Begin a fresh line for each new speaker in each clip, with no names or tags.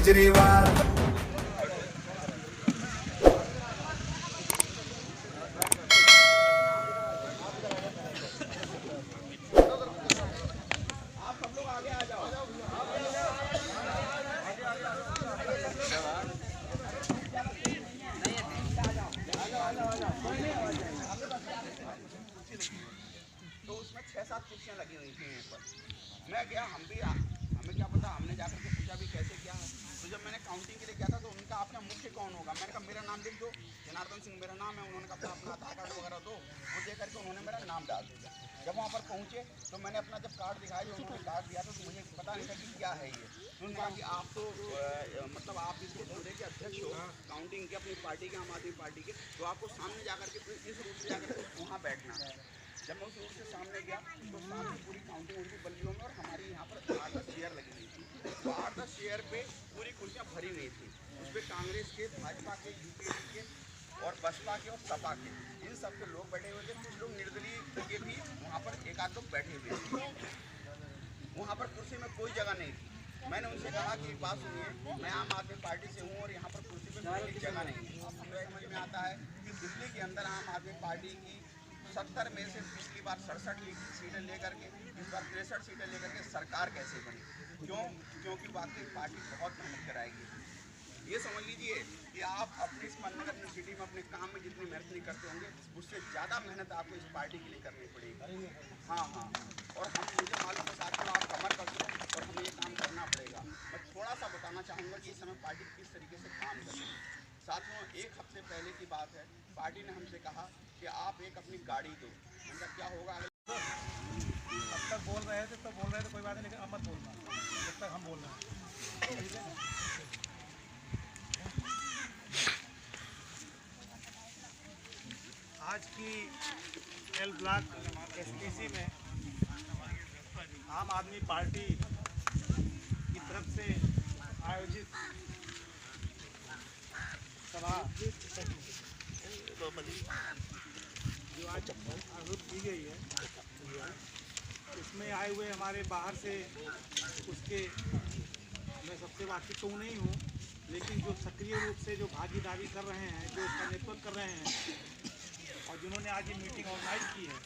केजरीवाल।
तो उसमें 6-7 कुर्सियाँ लगी हुई थी ऊपर। मैं गया, हमें क्या पता, हमने जाकर के पूछा भी कैसे क्या है। तो जब मैंने काउंटिंग के लिए गया था तो उनका आपका मुख्य कौन होगा, मैंने कहा मेरा नाम लिख दो, जनार्दन सिंह मेरा नाम है। उन्होंने कहा अपना आधार कार्ड वगैरह दो, वो दे करके उन्होंने मेरा नाम डाल दिया। जब वहाँ पर पहुँचे तो मैंने अपना जब कार्ड दिखाया, जो उन्होंने कार्ड दिया था तो मुझे पता नहीं था कि क्या है ये। उन्होंने कहा कि आप तो मतलब आप इसके पूरे के अध्यक्ष हो काउंटिंग के, अपनी पार्टी के, आम आदमी पार्टी के, तो आपको सामने जाकर के इस रूट से जाकर के वहाँ बैठना है। जब मैं उस रूट से सामने गया तो सामने पूरी काउंटिंग उनकी बल्लियों में, और हमारी यहाँ पर 8-10 चेयर लगी हुई थी। तो 8-10 चेयर पे पूरी कुर्सियाँ भरी हुई थी। उस पर कांग्रेस के, भाजपा के, यूपीपी के और बसपा के और सपा के, इन सब के लोग बैठे हुए थे। कुछ लोग निर्दलीय के भी वहाँ पर एक आध लोग बैठे हुए थे। वहाँ पर कुर्सी में कोई जगह नहीं थी। मैंने उनसे कहा कि बात सुनिए, मैं आम आदमी पार्टी से हूँ और यहाँ पर कुर्सी पे कोई जगह नहीं है। तो समझ में आता है कि दिल्ली के अंदर आम आदमी पार्टी की 70 में से पिछली बार 67 सीटें लेकर के, इस बार 63 सीटें लेकर के सरकार कैसे बनी। क्योंकि वाकई पार्टी बहुत मेहनत कराएगी। ये समझ लीजिए कि आप अपनी इस मनगर यूनिवर्सिटी में अपने काम में जितनी मेहनत नहीं करते होंगे, उससे ज़्यादा मेहनत आपको इस पार्टी के लिए करनी पड़ेगी। हाँ, और मुझे मालूम है साथियों, आप कमर कस लो और हमें ये काम करना पड़ेगा। मैं थोड़ा सा बताना चाहूँगा कि इस समय पार्टी किस तरीके से काम कर रही है। साथियों, 1 हफ्ते पहले की बात है, पार्टी ने हमसे कहा कि आप एक अपनी गाड़ी दो। मतलब क्या होगा,
अब तक बोल रहे थे तो कोई बात नहीं, लेकिन अब मत बोलना जब तक हम बोल रहे हैं, ठीक है। आज की एल ब्लॉक एसटीसी में आम आदमी पार्टी की तरफ से आयोजित सभा जो आज आयोजित की गई है, इसमें आए हुए हमारे बाहर से उसके मैं सबसे वाकिफ तो नहीं हूँ, लेकिन जो सक्रिय रूप से जो भागीदारी कर रहे हैं, जो इसका नेतृत्व कर रहे हैं और जिन्होंने आज ये मीटिंग ऑर्गेनाइज की है,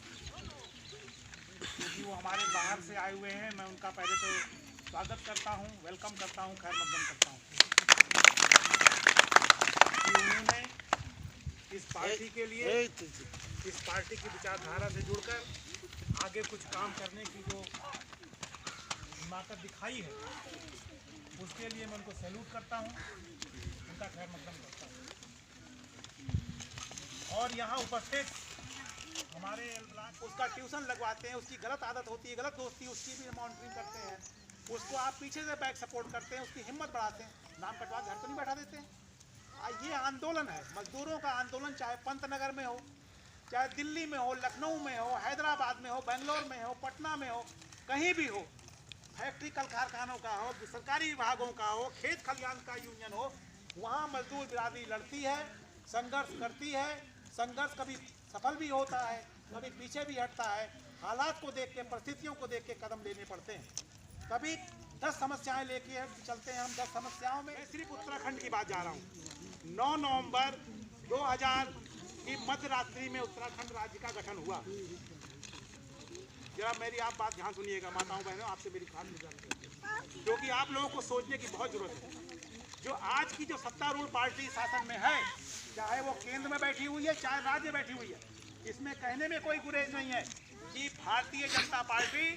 क्योंकि वो हमारे बाहर से आए हुए हैं, मैं उनका पहले तो स्वागत करता हूँ, वेलकम करता हूँ, खैर मकदम करता हूँ कि उन्होंने इस पार्टी के लिए, इस पार्टी की विचारधारा से जुड़कर आगे कुछ काम करने की जो हिम्मत दिखाई है, उसके लिए मैं उनको सैल्यूट करता हूँ, उनका खैर मकदम करता हूँ। और यहाँ उपस्थित हमारे उसका ट्यूशन लगवाते हैं, उसकी गलत आदत होती है, गलत दोस्ती, उसकी भी मॉनिटरिंग करते हैं, उसको आप पीछे से बैक सपोर्ट करते हैं, उसकी हिम्मत बढ़ाते हैं, नाम कटवा घर तो नहीं बैठा देते हैं। ये आंदोलन है, मजदूरों का आंदोलन, चाहे पंतनगर में हो, चाहे दिल्ली में हो, लखनऊ में हो, हैदराबाद में हो, बेंगलोर में हो, पटना में हो, कहीं भी हो, फैक्ट्री कल कारखानों का हो, सरकारी विभागों का हो, खेत खलिहान का यूनियन हो, वहाँ मजदूर बिरादरी लड़ती है, संघर्ष करती है। संघर्ष कभी सफल भी होता है, कभी पीछे भी हटता है। हालात को देख के, परिस्थितियों को देख के कदम लेने पड़ते हैं। कभी 10 समस्याएं लेके चलते हैं हम, 10 समस्याओं में सिर्फ उत्तराखंड की बात जा रहा हूँ। 9 नवंबर 2000 की मध्य रात्रि में उत्तराखंड राज्य का गठन हुआ। जरा मेरी आप बात ध्यान सुनिएगा, माताओं बहनों, आपसे मेरी खास गुजारिश है, क्योंकि आप लोगों को सोचने की बहुत जरूरत है। जो आज की जो सत्तारूढ़ पार्टी शासन में है, चाहे वो केंद्र में बैठी हुई है, चाहे राज्य बैठी हुई है, इसमें कहने में कोई गुरेज नहीं है कि भारतीय जनता पार्टी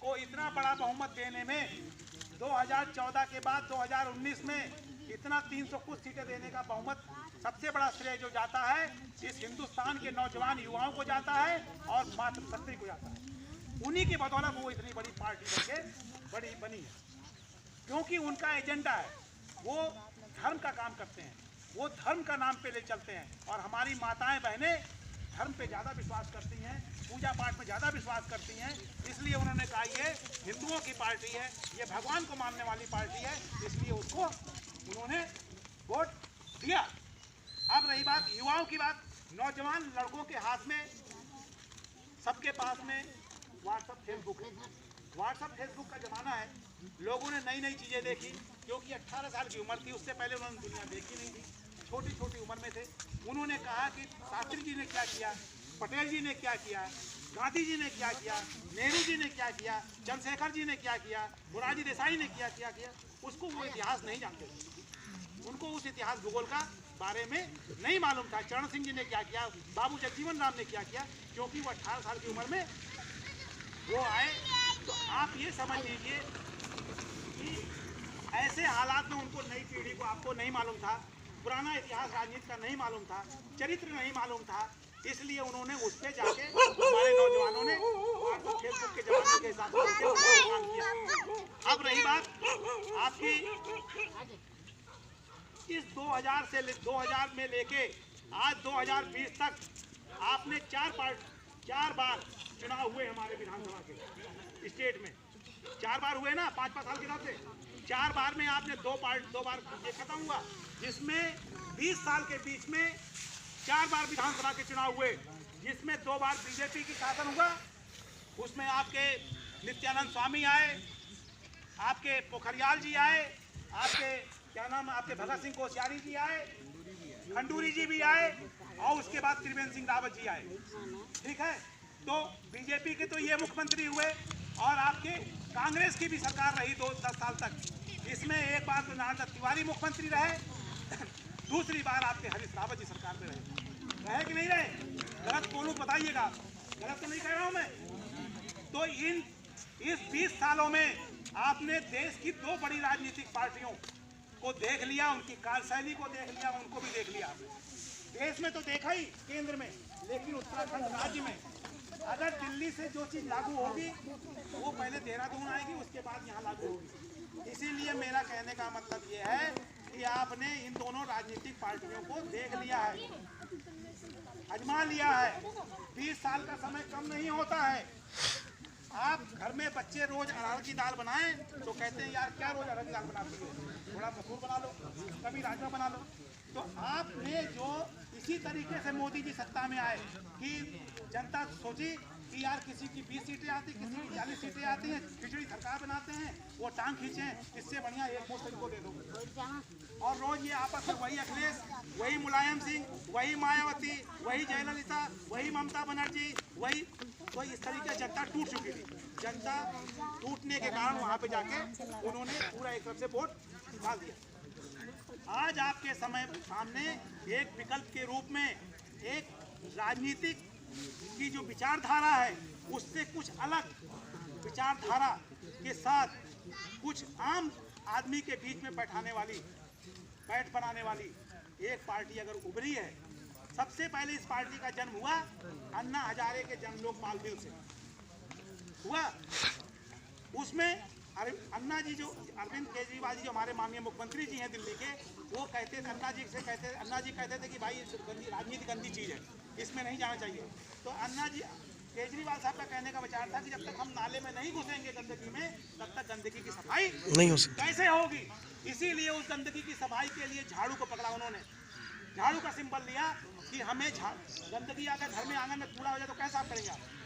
को इतना बड़ा बहुमत देने में 2014 के बाद 2019 में इतना 300 कुछ सीटें देने का बहुमत, सबसे बड़ा श्रेय जो जाता है इस हिंदुस्तान के नौजवान युवाओं को जाता है और मातृशक्ति को जाता है। उन्हीं की बदौलत वो इतनी बड़ी पार्टी बनके बनी है, क्योंकि उनका एजेंडा है, वो धर्म का काम करते हैं, वो धर्म का नाम पे ले चलते हैं। और हमारी माताएं बहनें धर्म पे ज़्यादा विश्वास करती हैं, पूजा पाठ में ज़्यादा विश्वास करती हैं, इसलिए उन्होंने कहा ये हिंदुओं की पार्टी है, ये भगवान को मानने वाली पार्टी है, इसलिए उसको उन्होंने वोट दिया। अब रही बात युवाओं की बात, नौजवान लड़कों के हाथ में, सबके पास में व्हाट्सएप, फेसबुक है, व्हाट्सअप फेसबुक का ज़माना है, लोगों ने नई नई चीज़ें देखी, क्योंकि 18 साल की उम्र थी, उससे पहले उन्होंने दुनिया देखी नहीं थी, छोटी छोटी उम्र में थे। उन्होंने कहा कि शास्त्री जी ने क्या किया, पटेल जी ने क्या किया, गांधी जी ने क्या किया, नेहरू जी ने क्या किया, चंद्रशेखर जी ने क्या किया, मोरारजी देसाई ने क्या किया, उसको वो इतिहास नहीं जानते थे। उनको उस इतिहास भूगोल का बारे में नहीं मालूम था। चरण सिंह जी ने क्या किया, बाबू जगजीवन राम ने क्या किया, क्योंकि वो 18 साल की उम्र में वो आए। तो आप ये समझ लीजिए कि ऐसे हालात में उनको नई पीढ़ी को आपको नहीं मालूम था, पुराना इतिहास राजनीति का नहीं मालूम था, चरित्र नहीं मालूम था, इसलिए उन्होंने उस पर जाके हमारे नौजवानों ने फेसबुक के जमाने के हिसाब से काम किया। अब रही बात आपकी इस 2000 में लेके आज 2020 तक आपने चार बार चुनाव हुए हमारे विधानसभा के स्टेट में, 4 बार हुए ना, 5-5 साल के हिसाब से 4 बार में आपने दो बार ये खत्म हुआ, जिसमें 20 साल के बीच में 4 बार विधानसभा के चुनाव हुए, जिसमें 2 बार बीजेपी की शासन हुआ। उसमें आपके नित्यानंद स्वामी आए, आपके पोखरियाल जी आए, आपके क्या नाम, आपके भगत सिंह कोश्यारी जी आए, खंडूरी जी भी आए, और उसके बाद त्रिवेंद्र सिंह रावत जी आए। ठीक है, तो बीजेपी के तो ये मुख्यमंत्री हुए, और आपके कांग्रेस की भी सरकार रही 10 साल तक। इसमें एक बार तो नारायण दत्त तिवारी मुख्यमंत्री रहे, दूसरी बार आपके हरीश रावत जी सरकार में रहे कि नहीं रहे? गलत बोलूं बताइएगा, गलत तो नहीं कह रहा हूं मैं। तो इस 20 सालों में आपने देश की 2 बड़ी राजनीतिक पार्टियों को देख लिया, उनकी कार्यशैली को देख लिया, उनको भी देख लिया। देश में तो देखा ही केंद्र में, लेकिन उत्तराखंड राज्य में अगर दिल्ली से जो चीज़ लागू होगी वो पहले देहरादून आएगी, उसके बाद यहाँ लागू होगी। इसीलिए मेरा कहने का मतलब ये है कि आपने इन दोनों राजनीतिक पार्टियों को देख लिया है, आजमा लिया है। 20 साल का समय कम नहीं होता है। आप घर में बच्चे रोज अरहर की दाल बनाएं तो कहते हैं यार क्या रोज अरहर की दाल बनाती हो, थोड़ा मसूर बना लो, कभी राजमा बना लो। तो आपने जो इसी तरीके से मोदी जी सत्ता में आए कि जनता सोची कि यार किसी की 20 सीटें आती, किसी की 40 सीटें आती हैं, खिचड़ी सरकार बनाते हैं, वो टांग खींचें, इससे बढ़िया एक मुश्त को दे दो। और रोज ये आपस में वही अखिलेश, वही मुलायम सिंह, वही मायावती, वही जयललिता, वही ममता बनर्जी, वही तो इस तरीके से जनता टूट चुकी थी। जनता टूटने के कारण वहाँ पे जाके उन्होंने पूरा एक तरफ से वोट डाल दिया। आज आपके समय सामने एक विकल्प के रूप में एक राजनीतिक की जो विचारधारा है उससे कुछ अलग विचारधारा के साथ कुछ आम आदमी के बीच में बैठ बनाने वाली एक पार्टी अगर उभरी है। सबसे पहले इस पार्टी का जन्म हुआ अन्ना हजारे के जनलोक मालवीय से हुआ। उसमें अन्ना जी जो अरविंद केजरीवाल जी जो हमारे माननीय मुख्यमंत्री जी हैं दिल्ली के, वो कहते थे अन्ना जी कहते थे कि भाई राजनीति गंदी चीज़ है, इसमें नहीं जाना चाहिए। तो अन्ना जी केजरीवाल साहब का कहने का विचार था कि जब तक हम नाले में नहीं घुसेंगे गंदगी में, तब तक गंदगी की सफाई नहीं हो सकती। कैसे होगी? इसीलिए उस गंदगी की सफाई के लिए झाड़ू को पकड़ा उन्होंने, झाड़ू का सिंबल लिया कि हमें गंदगी अगर घर में आंगन में कूड़ा हो जाए तो कैसे साफ करेंगे?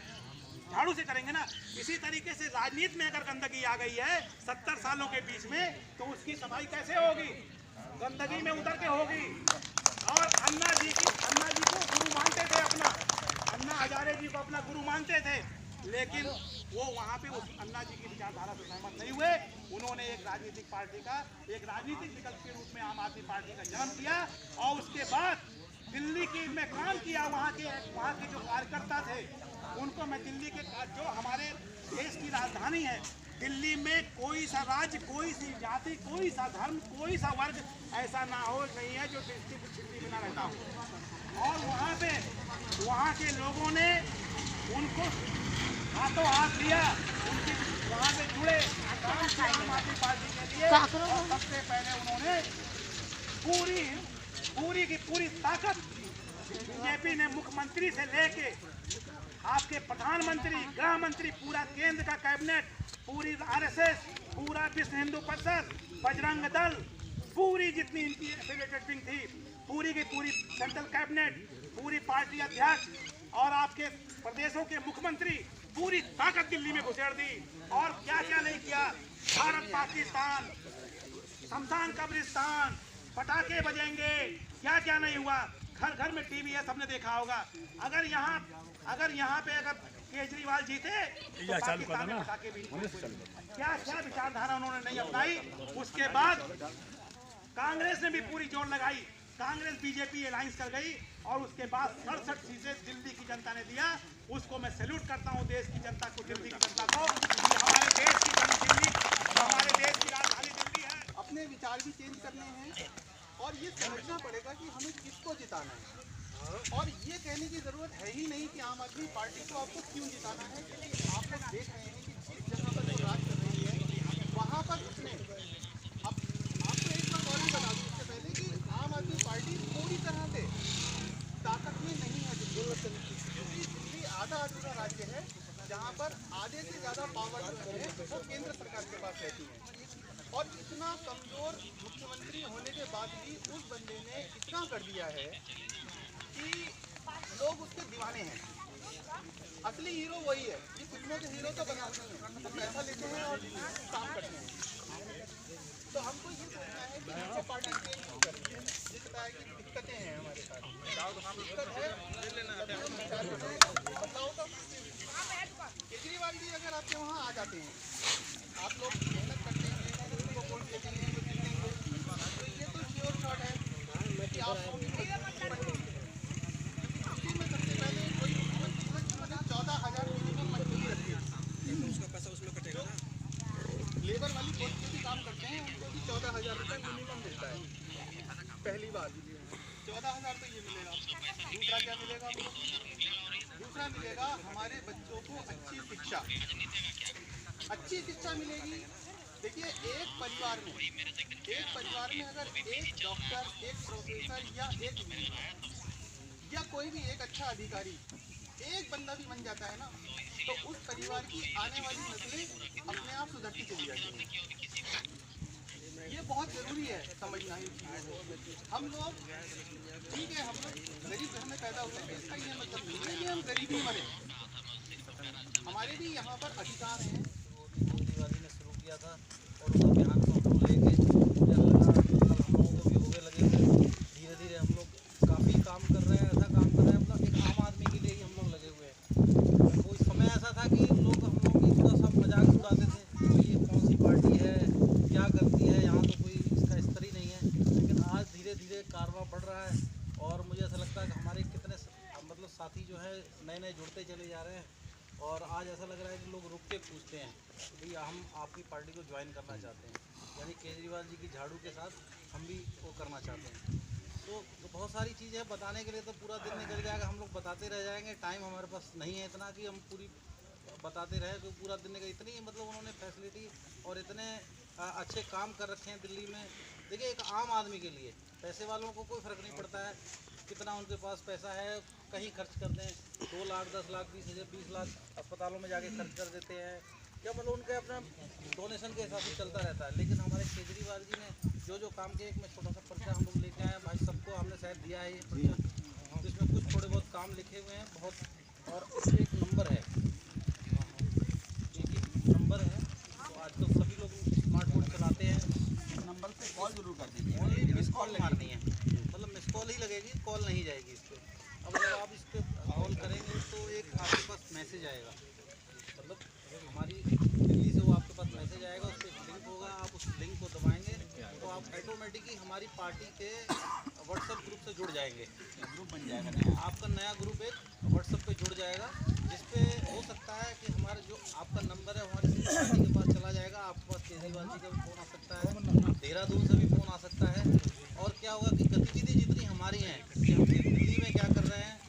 झाड़ू से करेंगे ना। इसी तरीके से राजनीति में अगर गंदगी आ गई है 70 सालों के बीच में, तो उसकी सफाई कैसे होगी? गंदगी में उतर के होगी। और अन्ना जी को गुरु मानते थे, अपना अन्ना हजारे जी को अपना गुरु मानते थे, लेकिन वो वहाँ पे उस अन्ना जी की विचारधारा से सहमत नहीं हुए। उन्होंने एक राजनीतिक पार्टी का एक राजनीतिक विकल्प के रूप में आम आदमी पार्टी का जन्म किया, और उसके बाद दिल्ली की में काम किया। वहाँ के जो कार्यकर्ता थे उनको मैं दिल्ली के जो हमारे देश की राजधानी है, दिल्ली में कोई सा राज्य, कोई सी जाति, कोई सा धर्म, कोई सा वर्ग ऐसा ना हो नहीं है जो डिस्ट्रिक्ट बिना रहता हो। और वहाँ पे वहाँ के लोगों ने उनको हाथों हाथ लिया, उनकी वहाँ से जुड़े आम आदमी पार्टी के लिए। और सबसे पहले उन्होंने पूरी ताकत बीजेपी ने मुख्यमंत्री से लेके आपके प्रधानमंत्री, गृह मंत्री, पूरा केंद्र का कैबिनेट, पूरी आरएसएस, पूरा विश्व हिंदू परिषद, बजरंग दल, पूरी जितनी इनकी एफिलिएटेड विंग थी, पूरी की पूरी सेंट्रल कैबिनेट, पूरी पार्टी अध्यक्ष और आपके प्रदेशों के मुख्यमंत्री पूरी ताकत दिल्ली में घुसेड़ दी और क्या क्या नहीं किया। भारत पाकिस्तान, शमशान कब्रिस्तान, पटाखे बजेंगे, क्या क्या नहीं हुआ। घर घर में टीवी है, सबने देखा होगा। अगर यहाँ पे केजरीवाल जीते तो पाकिस्तान में पटाखे भी क्या क्या विचारधारा उन्होंने नहीं अपनाई। उसके बाद कांग्रेस ने भी पूरी जोर लगाई, कांग्रेस बीजेपी अलायंस कर गई और उसके बाद 67 सीटें दिल्ली की जनता ने दिया। उसको मैं सैल्यूट करता हूँ देश की जनता को, दिल्ली की जनता को। हमारे देश की दिल्ली, हमारे देश की राजधानी दिल्ली है।
अपने विचार भी चेंज करने हैं और ये समझना पड़ेगा कि हमें किसको जिताना है। और ये कहने की जरूरत है ही नहीं कि आम आदमी पार्टी को आपको क्यों जिताना है, क्योंकि आप लोग देख रहे हैं कि जिस जगह पर वो राज कर रही है वहाँ पर उसने अब आपको एक बात और भी बता दूँ इससे पहले कि आम आदमी पार्टी पूरी तरह से ताकत में नहीं है क्योंकि दिल्ली आधा अधूरा राज्य है जहाँ पर आधे से ज़्यादा पावर जो है वो केंद्र सरकार के पास रहती है। और इतना कमजोर मुख्यमंत्री होने के बाद भी उस बंदे ने इतना कर दिया है कि लोग उसके दीवाने हैं। असली हीरो वही है। ये फिल्मों के हीरो तो बनाते हैं, तो पैसा लेते हैं और काम करते हैं। तो हमको ये सोचना है कि हमको पार्टी चेंज नहीं करनी है। जिसका है कि दिक्कतें हैं हमारे साथ, दिक्कत है बदलाव तो। केजरीवाल जी अगर आपके वहाँ आ जाते हैं, आप लोग मेहनत करते हैं, उनको वोट देते हैं तो जीतेंगे, तो ये तो श्योर शॉट है कि आप में सबसे पहले कोई मुख्यमंत्री है जिन्होंने 14,000 मिनिमम मजदूरी रखी है। उसका पैसा उसमें कटेगा ना। लेबर वाली पोस्ट पे भी काम करते हैं, उनको भी 14,000 रुपये मिनिमम मिलता है। पहली बात 14,000 तो ये मिलेगा। दूसरा क्या मिलेगा हमको? दूसरा मिलेगा हमारे बच्चों को अच्छी शिक्षा, अच्छी शिक्षा मिलेगी। देखिए एक परिवार में अगर एक डॉक्टर, एक प्रोफेसर या कोई भी एक अच्छा अधिकारी एक बंदा भी बन जाता है ना, तो उस परिवार की आने वाली नस्लें अपने आप सुधरती चली जाती हैं। ये बहुत ज़रूरी है समझना ही चीज़। हम लोग ठीक है, हम लोग गरीब घर में पैदा हुए हैं, इसका ये मतलब नहीं है कि हम गरीब ही मरे। हमारे भी यहाँ पर अधिकार हैं।
केजरीवाल ने शुरू किया था और उस अभियान को हम लोग लेके मुझे लगा हम लोगों को भी होगे लगे हुए। धीरे धीरे हम लोग काफ़ी काम कर रहे हैं, ऐसा काम कर रहे हैं मतलब एक आम आदमी के लिए ही हम लोग लगे हुए हैं। कोई समय ऐसा था कि हम लोग की थोड़ा सा मजाक उड़ाते थे, तो ये कौन सी पार्टी है, क्या करती है, यहाँ तो कोई इसका स्तर ही नहीं है। लेकिन आज धीरे धीरे कारवां बढ़ रहा है और मुझे ऐसा लगता है कि हमारे कितने मतलब साथी जो है नए नए जुड़ते चले जा रहे हैं। और आज ऐसा लग रहा है कि लोग रुक के पूछते हैं कि भैया हम आपकी पार्टी को ज्वाइन करना चाहते हैं, यानी केजरीवाल जी की झाड़ू के साथ हम भी वो करना चाहते हैं। तो बहुत सारी चीज़ें हैं बताने के लिए, तो पूरा दिन निकल जाएगा, हम लोग बताते रह जाएंगे। टाइम हमारे पास नहीं है इतना कि हम पूरी बताते रहे, तो पूरा दिन निकल। इतनी मतलब उन्होंने फैसिलिटी और इतने अच्छे काम कर रखे हैं दिल्ली में। देखिए एक आम आदमी के लिए, पैसे वालों को कोई फ़र्क नहीं पड़ता है कितना उनके पास पैसा है, कहीं खर्च कर दें, 2 लाख 10 लाख 20 लाख अस्पतालों में जाके खर्च कर देते हैं, क्या मतलब उनके अपना डोनेशन के हिसाब से चलता रहता है। लेकिन हमारे केजरीवाल जी ने जो काम किया, एक में छोटा सा पर्चा हम लोग लेके आए हैं भाई, सबको हमने शायद दिया है ये पर्चा, जिसमें कुछ थोड़े बहुत काम लिखे हुए हैं बहुत, और इसमें एक नंबर है, नंबर है। तो आजकल सभी लोग स्मार्टफोन चलाते हैं,
नंबर पे कॉल जरूर कर दीजिए।
ओनली मिस कॉल मारनी है, मतलब मिस कॉल ही लगेगी, कॉल नहीं जाएगी इस पर। अब अगर आप इस पर कॉल करेंगे तो एक आपके पास मैसेज आएगा, मतलब हमारी दिल्ली से वो आपके पास मैसेज आएगा, उस पर एक लिंक होगा, आप उस लिंक को दबाएंगे तो आप ऑटोमेटिकली हमारी पार्टी के व्हाट्सएप ग्रुप से जुड़ जाएंगे।
ग्रुप बन जाएगा,
आपका नया ग्रुप एक व्हाट्सएप पे जुड़ जाएगा, जिसपे हो सकता है कि हमारे जो आपका नंबर है हमारी पार्टी के पास चला जाएगा। आपके पास केजरीवाल जी का भी फ़ोन आ सकता है, देहरादून से भी फ़ोन आ सकता है। और क्या होगा कि गतिविधि जितनी हमारी हैं कि हम दिल्ली में क्या कर रहे हैं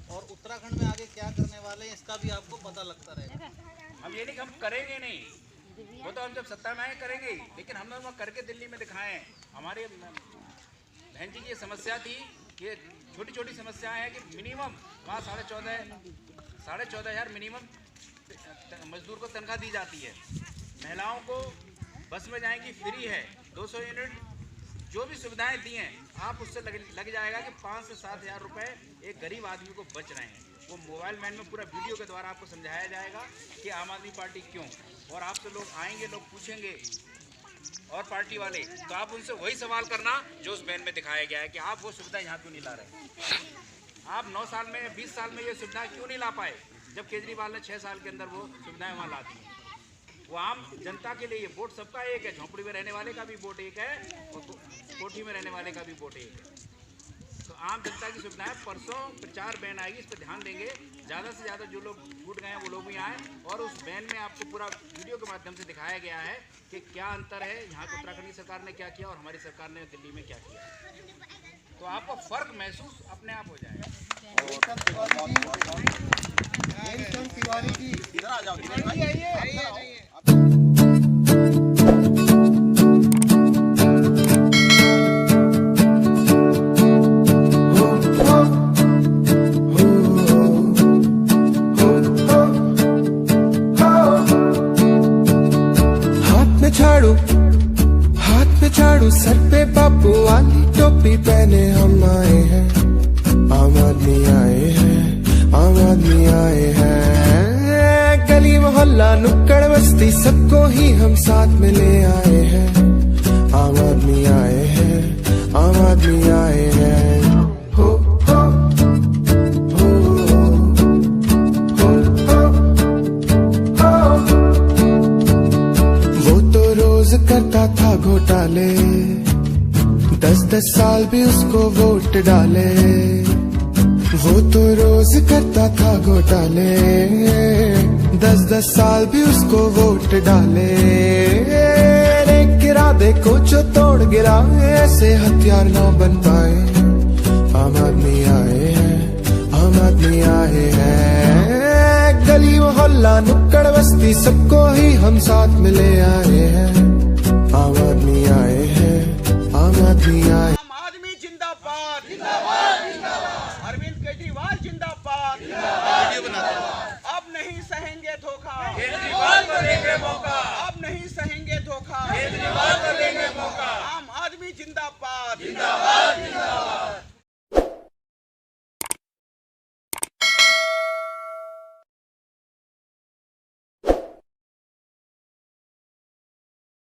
और उत्तराखंड में आगे क्या करने वाले हैं, इसका भी आपको पता लगता रहेगा।
हम ये नहीं कि हम करेंगे नहीं, वो तो हम जब सत्ता में आए करेंगे, लेकिन हम लोग करके दिल्ली में दिखाएं। हमारे बहन जी की ये समस्या थी, ये छोटी छोटी समस्याएं हैं कि मिनिमम वहाँ 14,500 मिनिमम मजदूर को तनख्वाह दी जाती है। महिलाओं को बस में जाएंगी फ्री है, 200 यूनिट जो भी सुविधाएं दी हैं, आप उससे लग जाएगा कि 5 से 7 हज़ार रुपये एक गरीब आदमी को बच रहे हैं। वो मोबाइल वैन में पूरा वीडियो के द्वारा आपको समझाया जाएगा कि आम आदमी पार्टी क्यों, और आपसे लोग आएंगे, लोग पूछेंगे और पार्टी वाले, तो आप उनसे वही सवाल करना जो उस वैन में दिखाया गया है कि आप वो सुविधा यहाँ क्यों नहीं ला रहे। आप 9 साल में 20 साल में ये सुविधाएं क्यों नहीं ला पाए, जब केजरीवाल ने 6 साल के अंदर वो सुविधाएं वहाँ ला दी। वो आम जनता के लिए, ये वोट सबका एक है, झोंपड़ी में रहने वाले का भी वोट एक है और कोठी में रहने वाले का भी वोट एक है। तो आम जनता की सुविधाएं, परसों प्रचार बैन आएगी, इस पर ध्यान देंगे, ज़्यादा से ज़्यादा जो लोग छूट गए हैं वो लोग भी आएँ, और उस बैन में आपको पूरा वीडियो के माध्यम से दिखाया गया है कि क्या अंतर है, यहाँ की उत्तराखंड की सरकार ने क्या किया और हमारी सरकार ने दिल्ली में क्या किया, तो आपको फ़र्क महसूस अपने आप हो जाएगा।
इधर आ जाओ, इधर आइए।
हाथ में झाड़ू, सर पे बापू वाली टोपी पहने हम आए हैं, आम आदमी आए हैं, आम आदमी आए हैं। गली मोहल्ला नुक्कड़ बस्ती सबको ही हम साथ में ले आए हैं, आम आदमी आए हैं, आम आदमी आए हैं। हो हो हो हो वो तो रोज करता था घोटाले, 10-10 साल भी उसको वोट डाले। वो तो रोज करता था घोटाले, 10-10 साल भी उसको वोट डाले। इरादे को जो तोड़ गिरा, ऐसे हथियार ना बन पाए। आम आदमी आए हैं, आम आदमी आए हैं। गली मोहल्ला नुक्कड़ बस्ती सबको ही हम साथ में ले आए हैं, आम आदमी आए हैं, आम आदमी आए।
आम आदमी जिंदाबाद, जिंदाबाद, जिंदाबाद। अरविंद केजरीवाल जिंदाबाद, जिंदाबाद। अब नहीं सहेंगे धोखा, केजरीवाल को देंगे मौका। अब नहीं सहेंगे धोखा, केजरीवाल को देंगे मौका। आम आदमी जिंदाबाद, जिंदाबाद, जिंदाबाद।